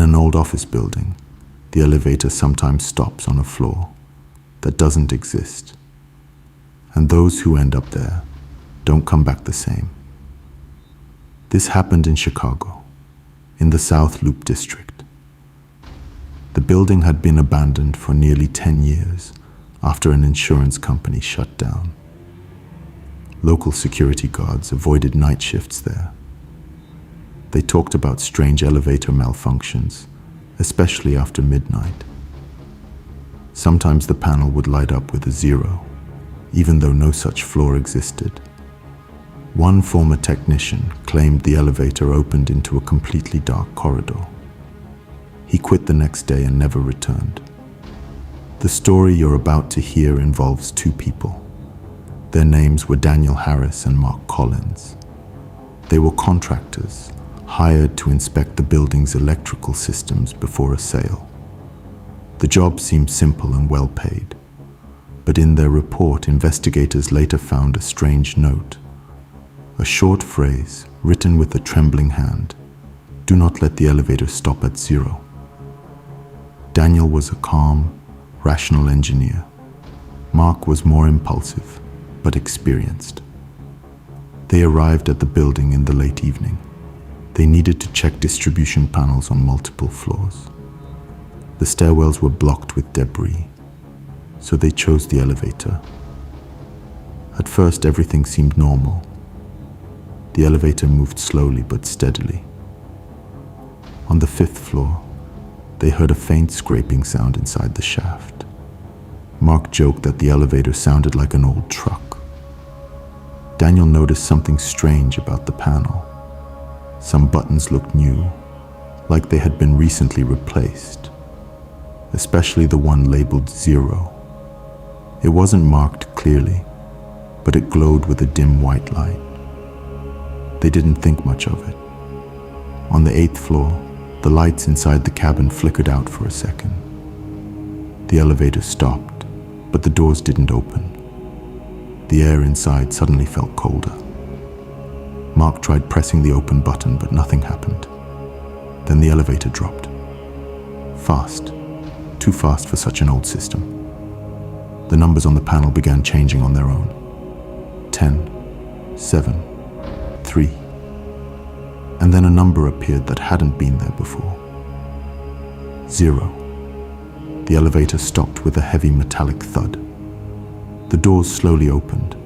In an old office building, the elevator sometimes stops on a floor that doesn't exist, and those who end up there don't come back the same. This happened in Chicago, in the South Loop district. The building had been abandoned for nearly 10 years after an insurance company shut down. Local security guards avoided night shifts there. They talked about strange elevator malfunctions, especially after midnight. Sometimes the panel would light up with a 0, even though no such floor existed. One former technician claimed the elevator opened into a completely dark corridor. He quit the next day and never returned. The story you're about to hear involves two people. Their names were Daniel Harris and Mark Collins. They were contractors, hired to inspect the building's electrical systems before a sale. The job seemed simple and well paid, but in their report, investigators later found a strange note. A short phrase, written with a trembling hand: "Do not let the elevator stop at 0. Daniel was a calm, rational engineer. Mark was more impulsive, but experienced. They arrived at the building in the late evening. They needed to check distribution panels on multiple floors. The stairwells were blocked with debris, so they chose the elevator. At first, everything seemed normal. The elevator moved slowly but steadily. On the 5th floor, they heard a faint scraping sound inside the shaft. Mark joked that the elevator sounded like an old truck. Daniel noticed something strange about the panel. Some buttons looked new, like they had been recently replaced, especially the one labeled 0. It wasn't marked clearly, but it glowed with a dim white light. They didn't think much of it. On the 8th floor, the lights inside the cabin flickered out for a second. The elevator stopped, but the doors didn't open. The air inside suddenly felt colder. Mark tried pressing the open button, but nothing happened. Then the elevator dropped. Fast. Too fast for such an old system. The numbers on the panel began changing on their own. 10, 7, 3. And then a number appeared that hadn't been there before. 0. The elevator stopped with a heavy metallic thud. The doors slowly opened.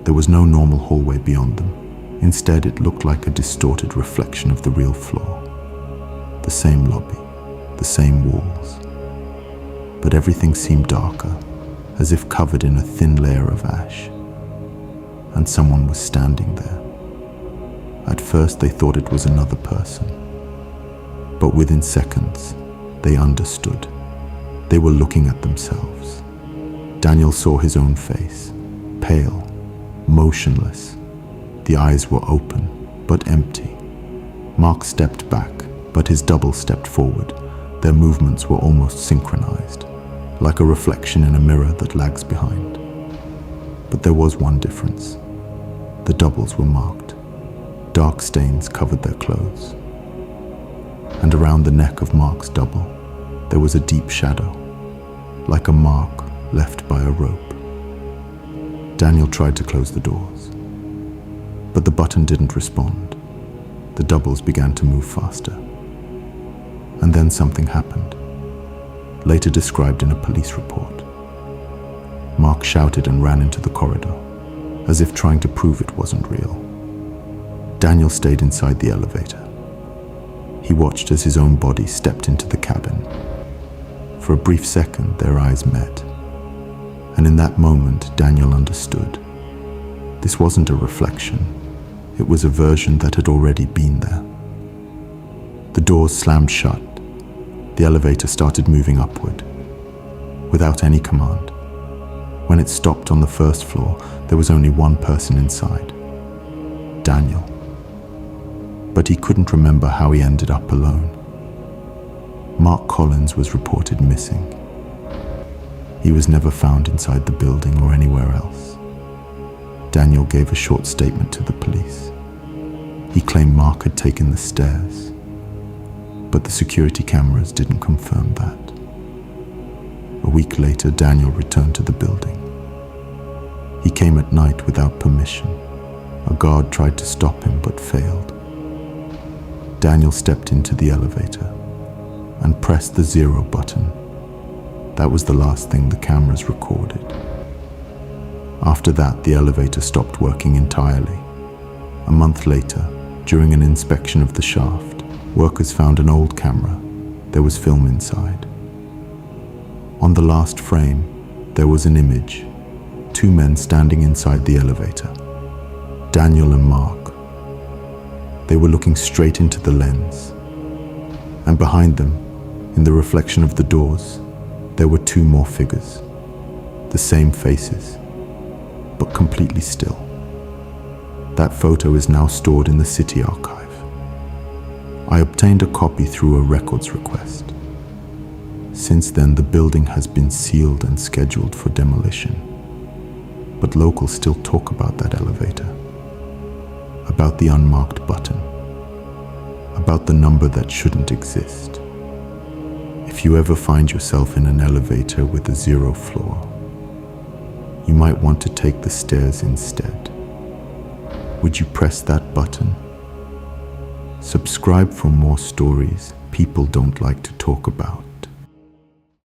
There was no normal hallway beyond them. Instead, it looked like a distorted reflection of the real floor. The same lobby, the same walls. But everything seemed darker, as if covered in a thin layer of ash. And someone was standing there. At first, they thought it was another person. But within seconds, they understood. They were looking at themselves. Daniel saw his own face, pale, motionless. The eyes were open, but empty. Mark stepped back, but his double stepped forward. Their movements were almost synchronized, like a reflection in a mirror that lags behind. But there was one difference. The doubles were marked. Dark stains covered their clothes. And around the neck of Mark's double, there was a deep shadow, like a mark left by a rope. Daniel tried to close the doors, but the button didn't respond. The doubles began to move faster. And then something happened, later described in a police report. Mark shouted and ran into the corridor, as if trying to prove it wasn't real. Daniel stayed inside the elevator. He watched as his own body stepped into the cabin. For a brief second, their eyes met. And in that moment, Daniel understood. This wasn't a reflection. It was a version that had already been there. The doors slammed shut. The elevator started moving upward, without any command. When it stopped on the 1st floor, there was only one person inside: Daniel. But he couldn't remember how he ended up alone. Mark Collins was reported missing. He was never found inside the building or anywhere else. Daniel gave a short statement to the police. He claimed Mark had taken the stairs. but the security cameras didn't confirm that. A week later, Daniel returned to the building. He came at night without permission. A guard tried to stop him but failed. Daniel stepped into the elevator and pressed the 0 button. That was the last thing the cameras recorded. After that, the elevator stopped working entirely. A month later, during an inspection of the shaft, workers found an old camera. There was film inside. On the last frame, there was an image. 2 men standing inside the elevator. Daniel and Mark. They were looking straight into the lens. And behind them, in the reflection of the doors, there were 2 more figures. The same faces, but completely still. That photo is now stored in the city archive. I obtained a copy through a records request. Since then, the building has been sealed and scheduled for demolition. But locals still talk about that elevator, about the unmarked button, about the number that shouldn't exist. If you ever find yourself in an elevator with a 0 floor, you might want to take the stairs instead. Would you press that button? Subscribe for more stories people don't like to talk about.